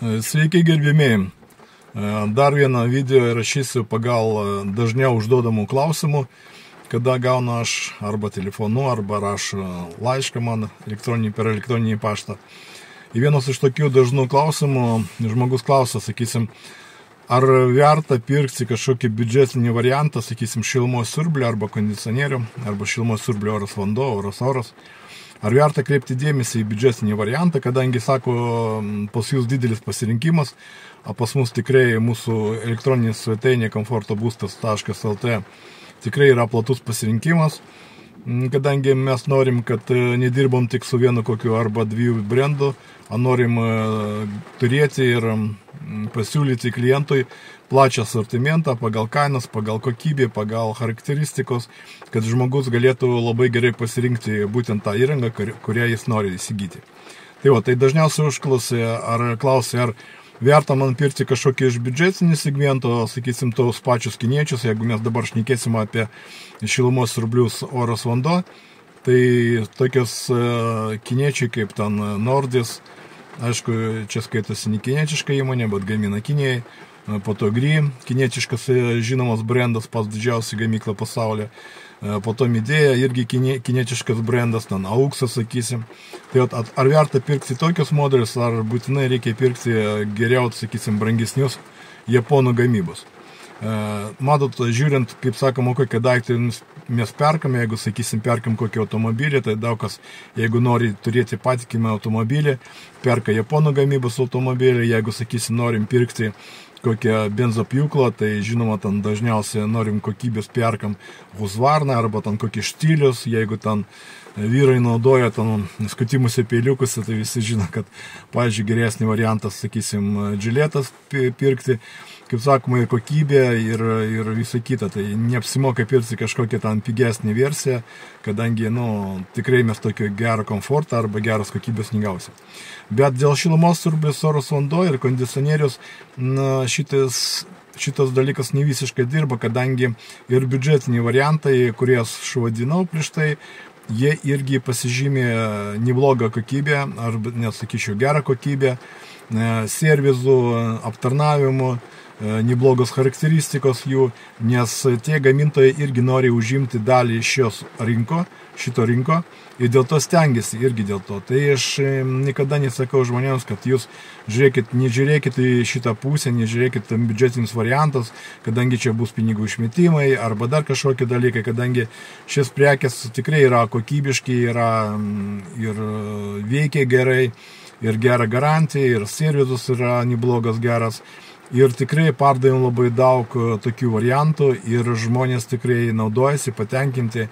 Sveiki gerbėmiai. Dar vieną video įrašysiu pagal dažniau užduodamų klausimų, kada gaunu aš arba telefonu, arba rašo laišką man per elektroninį paštą. Į vienas iš tokių dažnų klausimų žmogus klausia, sakysim, ar verta pirkti kažkokį biudžetinį variantą, sakysim, šilumos siurblį arba kondicionierių, arba šilumos siurblį oras vanduo, oras. Ar verta kreipti dėmesį į biudžetinį variantą, kadangi, sako, pas jūs didelis pasirinkimas, o pas mus tikrai mūsų elektroninis svetainė komfortobustas.lt tikrai yra platus pasirinkimas, kadangi mes norim, kad nedirbom tik su vienu kokiu arba dviejų brandų, o norim turėti ir pasiūlyti klientui plačią asortimentą pagal kainas, pagal kokybę, pagal charakteristikos, kad žmogus galėtų labai gerai pasirinkti būtent tą įrangą, kurią jis nori įsigyti. Tai dažniausiai klausia, ar verta man pirkti kažkokį iš biudžetinį segmento, sakysim, tos pačius kiniečius, jeigu mes dabar šnekėsim apie šilumos siurblius oras vanduo, tai tokios kiniečiai kaip ten Nordis, aišku, čia skaitosi ne kiniečiška įmonė, bet gamina Kinijai, po to Gry, kiniečiškas žinomas brandas, pats didžiausia gamykla pasaulyje, po to Midėja, irgi kiniečiškas brandas, ten Auksas, sakysim. Tai ar verta pirkti tokius modelius, ar būtinai reikia pirkti geriau, sakysim, brangesnius japonų gamybos. Matot, žiūrint, kaip sakoma, kokią daiktą mes perkame, jeigu, sakysim, perkam kokį automobilį, tai daug kas, jeigu nori turėti patikimą automobilį, perka japonų gamybos automobilį, jeigu, sakysim, norim pirkti kokią benzopjūklą, tai žinoma, ten dažniausiai norim kokybės perkam Husqvarna arba ten kokį Štilius, jeigu ten vyrai naudoja ten skutimuose peiliukus, tai visi žino, kad, pavyzdžiui, geresnį variantas, sakysim, Gilletas pirkti, kaip sakoma, ir kokybė, ir visą kitą. Tai neapsimoka pirkti kažkokią ten pigesnį versiją, kadangi, tikrai mes tokio gero komfortą arba geros kokybės negausim. Bet dėl šilumos siurblys oras vanduo ir kondicionierius, šitas dalykas ne visiškai dirba, kadangi ir biudžetiniai variantai, kurie aš vadinau prieš tai, jie irgi pasižymė neblogą kokybę, arba nesakyčiau gerą kokybę, servizų, aptarnavimų, neblogos charakteristikos jų, nes tie gamintojai irgi nori užimti dalį šito rinko ir dėl to stengiasi irgi dėl to. Tai aš niekada nesakau žmonėms, kad jūs nežiūrėkit į šitą pusę, nežiūrėkit biudžetinis variantas, kadangi čia bus pinigų išmetimai arba dar kažkokie dalykai, kadangi šis prekės tikrai yra kokybiški, yra ir veikia gerai, ir gera garantija, ir servizus yra neblogas geras. Ir tikrai pardavim labai daug tokių variantų ir žmonės tikrai naudojasi, patenkinti.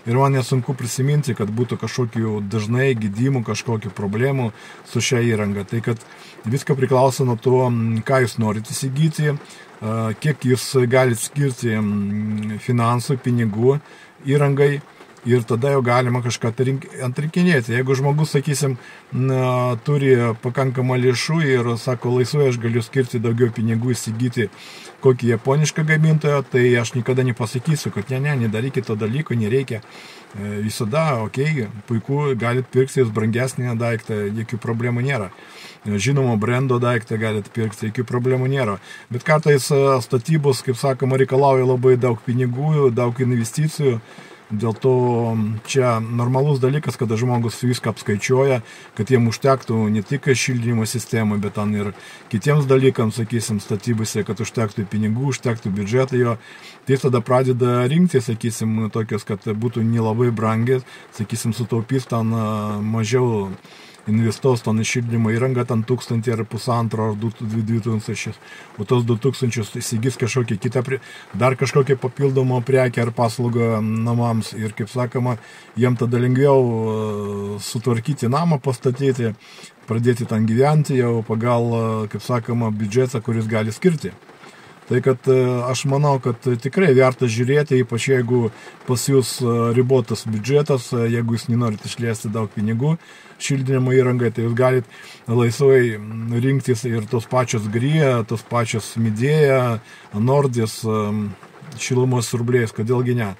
Ir man nesunku prisiminti, kad būtų kažkokių dažnai gydimų, kažkokių problemų su šia įranga. Tai kad viską priklauso nuo to, ką jūs norite įsigyti, kiek jūs galite skirti finansų, pinigų įrangai. Ir tada jau galima kažką atrinkinėti. Jeigu žmogus, sakysim, turi pakankamą lėšų ir sako, laisvai aš galiu skirti daugiau pinigų įsigyti kokį japonišką gamintoją, tai aš niekada nepasakysiu, kad nedarykit to dalyko, nereikia. Visada, puiku, galit pirkti brangesnį daiktą, jokių problemų nėra. Žinomo brando daiktą galit pirkti, jokių problemų nėra. Bet kartais statybos, kaip sakoma, reikalauja labai daug pinigų, daug investicijų. Dėl to čia normalus dalykas, kada žmogus viską apskaičiuoja, kad jiem užtektų ne tik šildymo sistemai, bet ten ir kitiems dalykams, sakysim, statybose, kad užtektų pinigų, užtektų biudžetą jo. Tai tada pradeda rinkti, sakysim, tokios, kad būtų nelabai brangiai, sakysim, sutaupys ten mažiau investuos ten šildymo įrangą, ten 1000 ar 1,5 ar 2000, o tos 2000 įsigys kažkokią kitą, dar kažkokią papildomą prekę ar paslaugą namams ir, kaip sakoma, jiem tada lengviau sutvarkyti namą, pastatyti, pradėti ten gyventi jau pagal, kaip sakoma, biudžetą, kuris gali skirti. Tai kad aš manau, kad tikrai verta žiūrėti, ypač jeigu pas jūs ribotas biudžetas, jeigu jūs nenorite išleisti daug pinigų šildymo įrangai, tai jūs galite laisvai rinktis ir tos pačios Gry, tos pačios Midėja, Nordis, šilumos siurbliais, kodėlgi ne.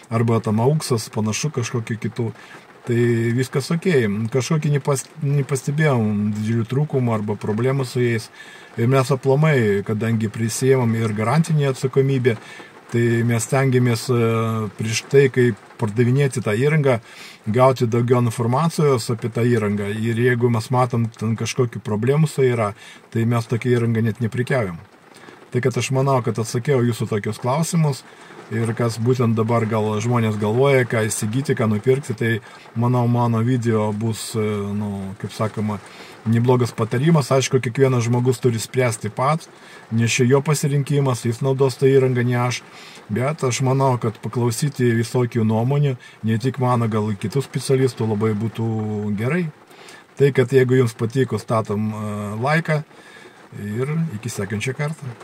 Arba tam Auksas, panašu kažkokiu kitų. tai viskas okei. Kažkokį nepastebėjom didžiulių trūkumų arba problemų su jais. Ir mes aplamai, kadangi prisėmam ir garantinį atsakomybę, tai mes tengiamės prieš tai, kai pardavinėti tą įrangą, gauti daugiau informacijos apie tą įrangą. Ir jeigu mes matom ten kažkokių problemų su yra, tai mes tokią įrangą net neprekiaujam. Tai kad aš manau, kad atsakiau jūsų tokius klausimus ir kas būtent dabar gal žmonės galvoja, ką įsigyti, ką nupirkti, tai manau, mano video bus, kaip sakoma, neblogas patarimas. Aišku, kiekvienas žmogus turi spręsti pats, nes čia jo pasirinkimas, jis naudos tą įrangą, ne aš. Bet aš manau, kad paklausyti visokių nuomonių, ne tik mano, gal kitų specialistų labai būtų gerai. Tai, kad jeigu jums patiko, statom laiką ir iki sekančio karto.